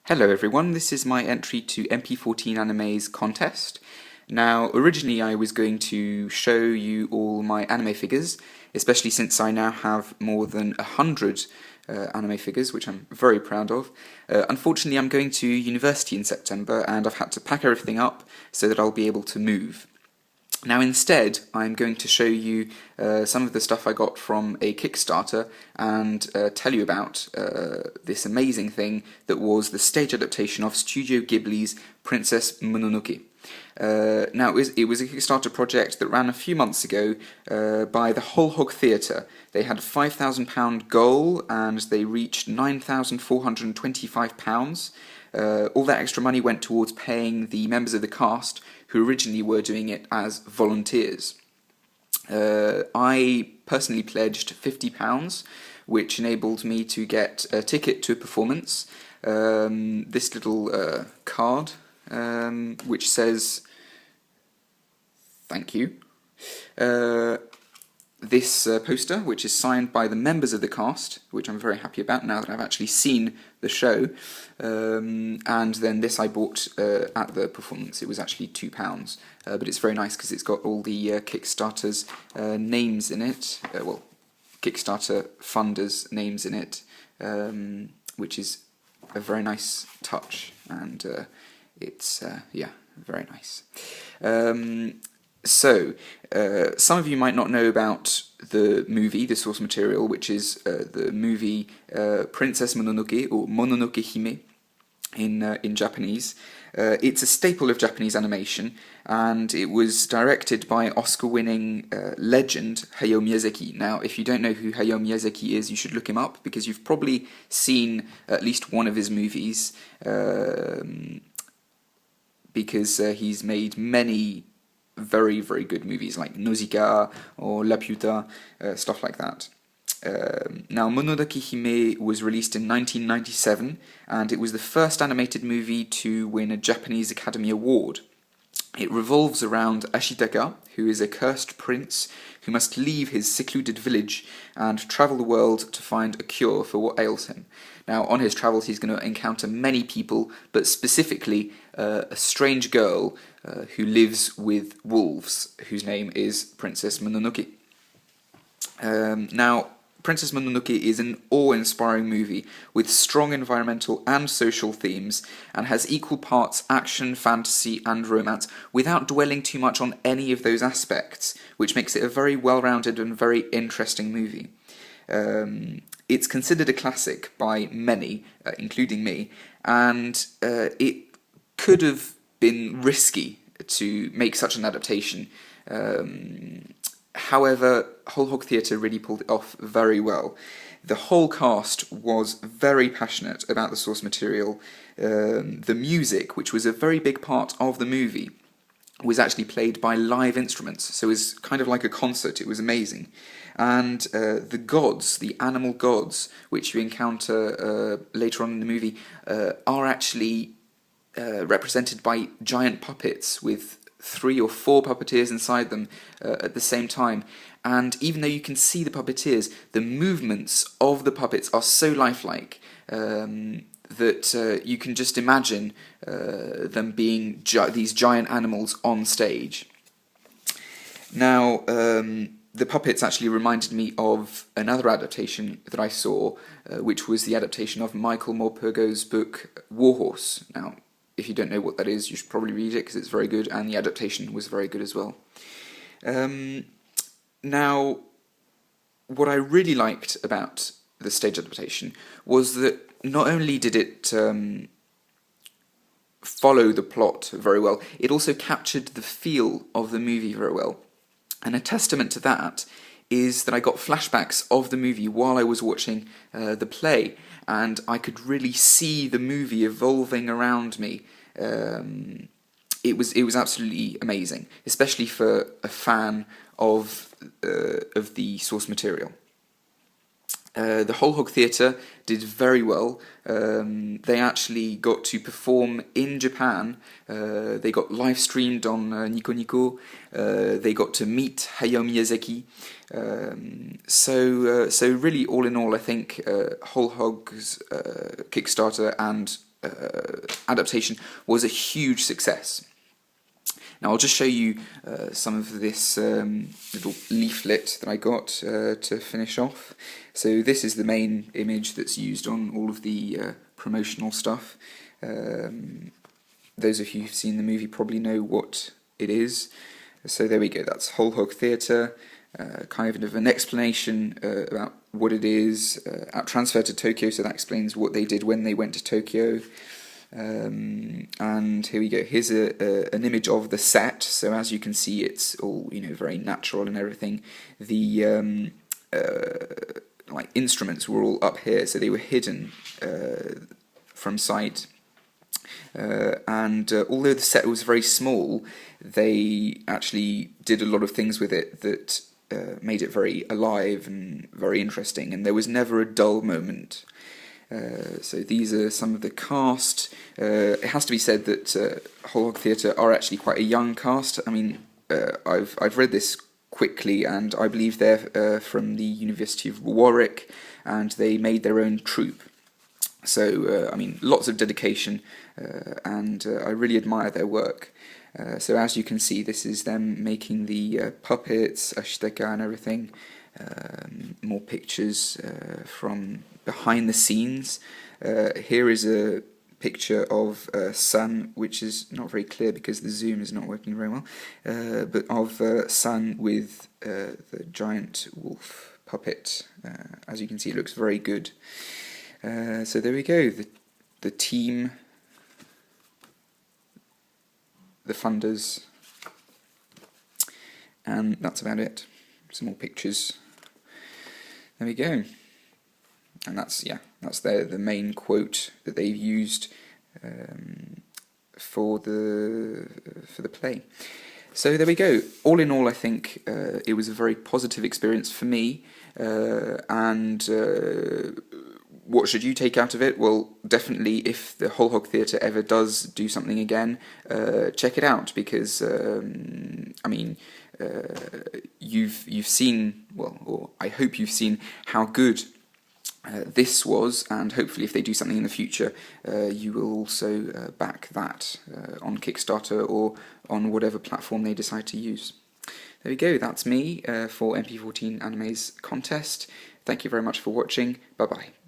Hello everyone, this is my entry to MP14Anime's contest. Now, originally I was going to show you all my anime figures, especially since I now have more than 100 anime figures, which I'm very proud of. Unfortunately, I'm going to university in September and I've had to pack everything up so that I'll be able to move. Now instead, I'm going to show you some of the stuff I got from a Kickstarter and tell you about this amazing thing that was the stage adaptation of Studio Ghibli's Princess Mononoke. Now it was a Kickstarter project that ran a few months ago by the Whole Hog Theatre. They had a £5,000 goal and they reached £9,425. All that extra money went towards paying the members of the cast who originally were doing it as volunteers. I personally pledged £50, which enabled me to get a ticket to a performance, this little card, which says thank you, this poster, which is signed by the members of the cast, which I'm very happy about now that I've actually seen the show, and then this I bought at the performance. It was actually £2, but it's very nice because it's got all the Kickstarter's names in it, well, Kickstarter funders' names in it, which is a very nice touch, and it's, yeah, very nice. So, some of you might not know about the movie, the source material, which is the movie Princess Mononoke, or Mononoke Hime in Japanese. It's a staple of Japanese animation, and it was directed by Oscar-winning legend Hayao Miyazaki. Now, if you don't know who Hayao Miyazaki is, you should look him up, because you've probably seen at least one of his movies, because he's made many very, very good movies like Nausicaa or La Piuta, stuff like that. Now, Mononoke Hime was released in 1997, and it was the first animated movie to win a Japanese Academy Award. It revolves around Ashitaka, who is a cursed prince who must leave his secluded village and travel the world to find a cure for what ails him. Now, on his travels, he's going to encounter many people, but specifically a strange girl who lives with wolves, whose name is Princess Mononoke. Now, Princess Mononoke is an awe-inspiring movie with strong environmental and social themes, and has equal parts action, fantasy and romance without dwelling too much on any of those aspects, which makes it a very well-rounded and very interesting movie. It's considered a classic by many, including me, and it could have been risky to make such an adaptation. However, Whole Hog Theatre really pulled it off very well. The whole cast was very passionate about the source material. The music, which was a very big part of the movie, was actually played by live instruments, so it was kind of like a concert. It was amazing. And the gods, the animal gods, which you encounter later on in the movie, are actually represented by giant puppets with 3 or 4 puppeteers inside them at the same time. And even though you can see the puppeteers, the movements of the puppets are so lifelike that you can just imagine them being these giant animals on stage. Now, the puppets actually reminded me of another adaptation that I saw, which was the adaptation of Michael Morpurgo's book Warhorse. Now, if you don't know what that is, you should probably read it because it's very good, and the adaptation was very good as well. Now, what I really liked about the stage adaptation was that not only did it follow the plot very well, it also captured the feel of the movie very well. And a testament to that is that I got flashbacks of the movie while I was watching the play, and I could really see the movie evolving around me. It was absolutely amazing, especially for a fan of the source material. The Whole Hog Theatre did very well. They actually got to perform in Japan. They got live streamed on Nico Nico. They got to meet Hayao Miyazaki. So really, all in all, I think Whole Hog's Kickstarter and adaptation was a huge success. Now I'll just show you some of this little leaflet that I got to finish off. So this is the main image that's used on all of the promotional stuff. Those of you who've seen the movie probably know what it is. So there we go, that's Whole Hog Theatre, kind of an explanation about what it is, transfer to Tokyo, so that explains what they did when they went to Tokyo. And here we go, here's an image of the set, so as you can see it's all, you know, very natural and everything. The like instruments were all up here, so they were hidden from sight. And although the set was very small, they actually did a lot of things with it that made it very alive and very interesting, and there was never a dull moment. So these are some of the cast. It has to be said that Whole Hog Theatre are actually quite a young cast. I mean, I've read this quickly, and I believe they're from the University of Warwick, and they made their own troupe. So, I mean, lots of dedication, and I really admire their work. So as you can see, this is them making the puppets, ashitaka and everything. More pictures from behind the scenes. Here is a picture of Sun, which is not very clear because the zoom is not working very well, but of Sun with the giant wolf puppet. As you can see, it looks very good. So there we go, the team, the funders, and that's about it. Some more pictures. There we go. And that's the main quote that they've used for the play. So there we go. All in all, I think it was a very positive experience for me, and what should you take out of it? Well, definitely, if the Whole Hog Theatre ever does do something again, check it out, because I mean, you've seen, well, or I hope you've seen how good this was, and hopefully if they do something in the future, you will also back that on Kickstarter or on whatever platform they decide to use. There we go, that's me for MP14 Anime's contest. Thank you very much for watching, bye bye.